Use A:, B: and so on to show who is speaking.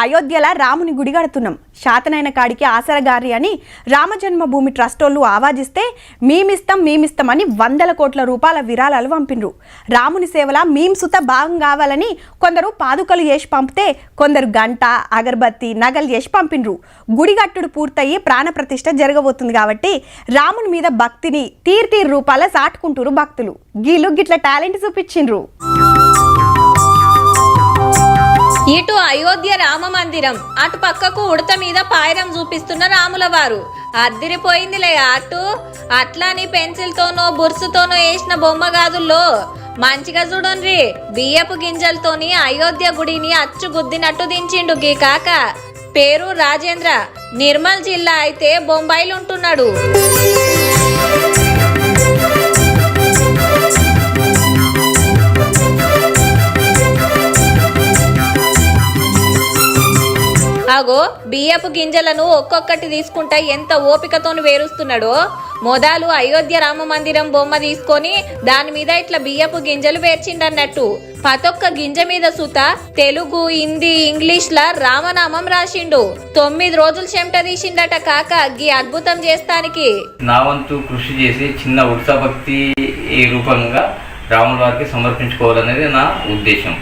A: అయోధ్యల రాముని గుడి కడుతున్నాం, శాతనైన కాడికి ఆసరగారి అని రామజన్మభూమి ట్రస్ట్ వాళ్ళు ఆవాజిస్తే మేమిస్తామని 100 కోట్ల రూపాయల విరాళాలు పంపినరు. రాముని సేవల మేము సుత భాగం కావాలని కొందరు పాదుకలు చేసి పంపితే కొందరు గంట అగరబత్తి నగలు చేసి పంపినరు. గుడి కట్టుడు పూర్తయి ప్రాణప్రతిష్ఠ జరగబోతుంది కాబట్టి రాముని మీద భక్తిని తీరు రూపాల సాటుకుంటారు భక్తులు. గీలు గిట్ల టాలెంట్ చూపించిండ్రు.
B: ఇటు అయోధ్య రామ మందిరం, అటు పక్కకు ఉడత మీద పాయరం చూపిస్తున్న రాముల వారు. అద్దిరిపోయిందిలే అటు. అట్లాని పెన్సిల్ తోనో బుర్సుతోనో వేసిన బొమ్మ గాదుల్లో మంచిగా చూడండి. బియ్యపు గింజలతోని అయోధ్య గుడిని అచ్చు గుద్దినట్టు దించిండు గీ కాక. పేరు రాజేంద్ర, నిర్మల్ జిల్లా అయితే బొంబాయిలో ఉంటున్నాడు. అగో బియ్యపు గింజలను ఒక్కొక్కటి తీసుకుంటా ఎంత ఓపికతోని వేరుస్తున్నాడో. మొదలు అయోధ్య రామ మందిరం బొమ్మ తీసుకొని దాని మీద ఇట్లా బియ్యపు గింజలు వేర్చిండన్నట్టు. పతొక్క గింజ మీద సుత తెలుగు, హిందీ, ఇంగ్లీష్ లా రామనామం రాసిండు. 9 రోజులు చెమట తీసిండట కాక గీ అద్భుతం చేస్తానికి.
C: నా వంతు కృషి చేసి చిన్న ఉత్సభక్తి రూపంగా రాముల వారికి సమర్పించుకోవాలనేది నా ఉద్దేశం.